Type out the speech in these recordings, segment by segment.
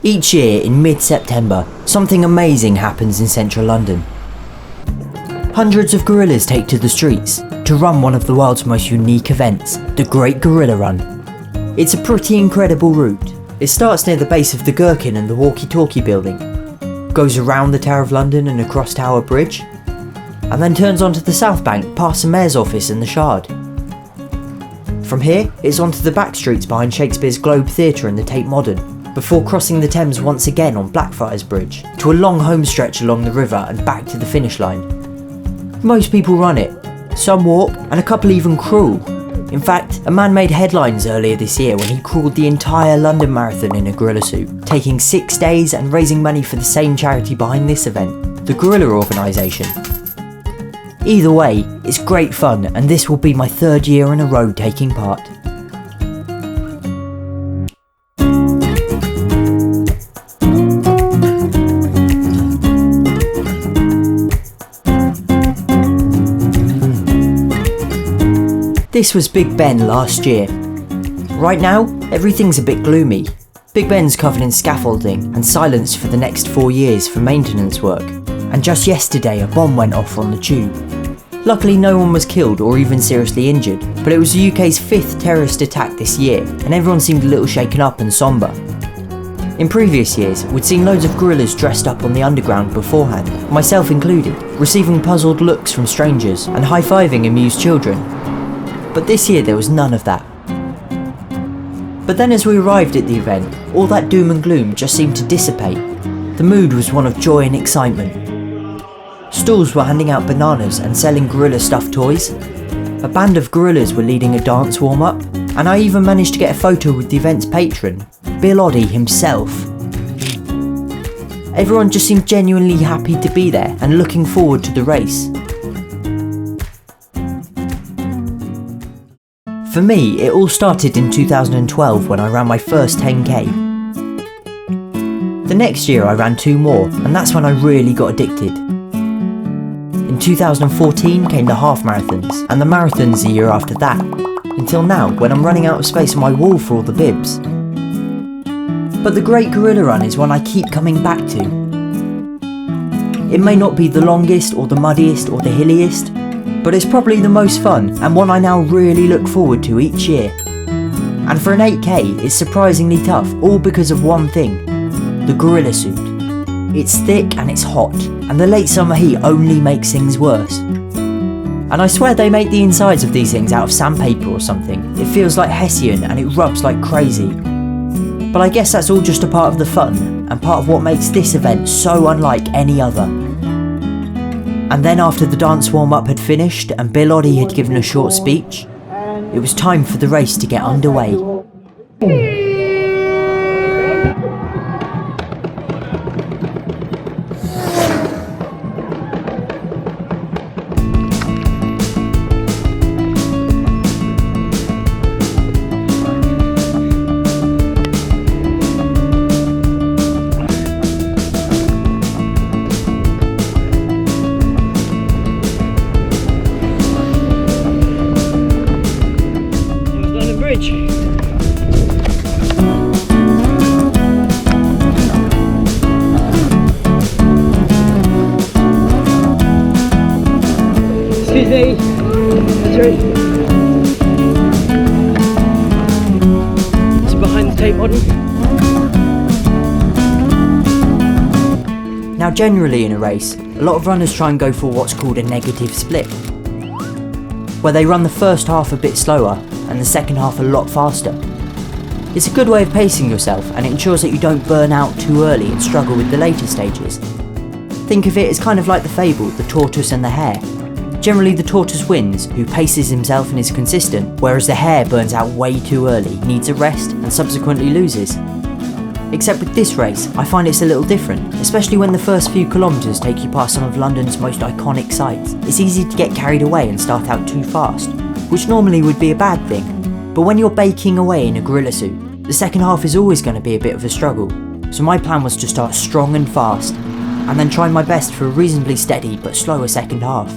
Each year in mid-September, something amazing happens in central London. Hundreds of gorillas take to the streets to run one of the world's most unique events, the Great Gorilla Run. It's a pretty incredible route. It starts near the base of the Gherkin and the Walkie Talkie building, goes around the Tower of London and across Tower Bridge, and then turns onto the South Bank past the Mayor's office and the Shard. From here, it's onto the back streets behind Shakespeare's Globe Theatre and the Tate Modern, before crossing the Thames once again on Blackfriars Bridge, to a long home stretch along the river and back to the finish line. Most people run it, some walk, and a couple even crawl. In fact, a man made headlines earlier this year when he crawled the entire London Marathon in a gorilla suit, taking 6 days and raising money for the same charity behind this event, the Gorilla Organisation. Either way, it's great fun, and this will be my 3rd year in a row taking part. This was Big Ben last year. Right now, everything's a bit gloomy. Big Ben's covered in scaffolding and silenced for the next 4 years for maintenance work. And just yesterday a bomb went off on the tube. Luckily no one was killed or even seriously injured, but it was the UK's 5th terrorist attack this year, and everyone seemed a little shaken up and sombre. In previous years, we'd seen loads of gorillas dressed up on the underground beforehand, myself included, receiving puzzled looks from strangers and high-fiving amused children. But this year there was none of that. But then as we arrived at the event, all that doom and gloom just seemed to dissipate. The mood was one of joy and excitement. Stalls were handing out bananas and selling gorilla stuffed toys. A band of gorillas were leading a dance warm-up, and I even managed to get a photo with the event's patron, Bill Oddie himself. Everyone just seemed genuinely happy to be there and looking forward to the race. For me, it all started in 2012 when I ran my first 10k. The next year I ran 2 more, and that's when I really got addicted. In 2014 came the half marathons, and the marathons the year after that, until now when I'm running out of space on my wall for all the bibs. But the Great Gorilla Run is one I keep coming back to. It may not be the longest or the muddiest or the hilliest, but it's probably the most fun and one I now really look forward to each year. And for an 8k, it's surprisingly tough, all because of one thing: the gorilla suit. It's thick and it's hot, and the late summer heat only makes things worse. And I swear they make the insides of these things out of sandpaper or something. It feels like Hessian and it rubs like crazy. But I guess that's all just a part of the fun, and part of what makes this event so unlike any other. And then after the dance warm-up had finished and Bill Oddie had given a short speech, it was time for the race to get underway. Excuse me, that's right. It's behind the Tate Modern. Now generally in a race, a lot of runners try and go for what's called a negative split, where they run the first half a bit slower and the second half a lot faster. It's a good way of pacing yourself, and it ensures that you don't burn out too early and struggle with the later stages. Think of it as kind of like the fable, the tortoise and the hare. Generally the tortoise wins, who paces himself and is consistent, whereas the hare burns out way too early, needs a rest and subsequently loses. Except with this race, I find it's a little different, especially when the first few kilometres take you past some of London's most iconic sites. It's easy to get carried away and start out too fast, which normally would be a bad thing. But when you're baking away in a gorilla suit, the second half is always going to be a bit of a struggle. So my plan was to start strong and fast, and then try my best for a reasonably steady but slower second half.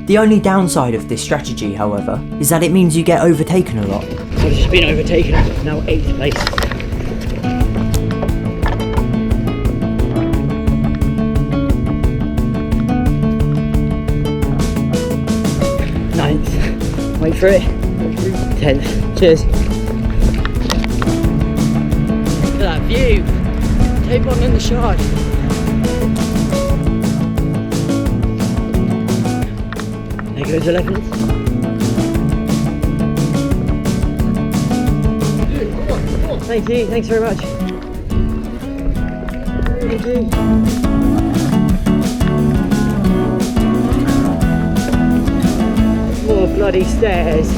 The only downside of this strategy, however, is that it means you get overtaken a lot. I've just been overtaken, now 8th place. for it. 10th. Cheers. Look at that view. Tape on in the shard. There goes 11th. Thank you, thanks very much. Thank you. More bloody stairs.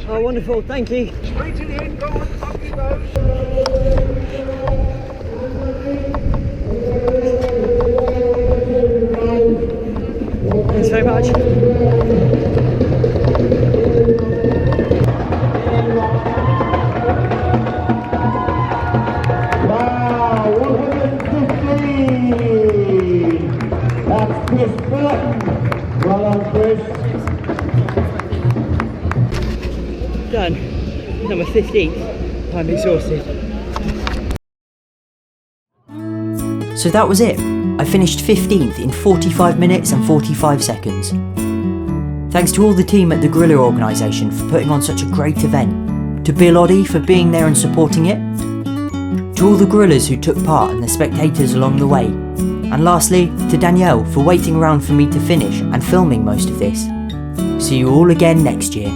Oh, wonderful, thank you. Straight to the end, go on, up you go. Thanks very much. Wow, 115. That's Chris Burton. Well done, Chris. Done. Number 15. I'm exhausted. So that was it. I finished 15th in 45 minutes and 45 seconds. Thanks to all the team at the Gorilla organisation for putting on such a great event, to Bill Oddie for being there and supporting it, to all the gorillas who took part and the spectators along the way, and lastly to Danielle for waiting around for me to finish and filming most of this. See you all again next year.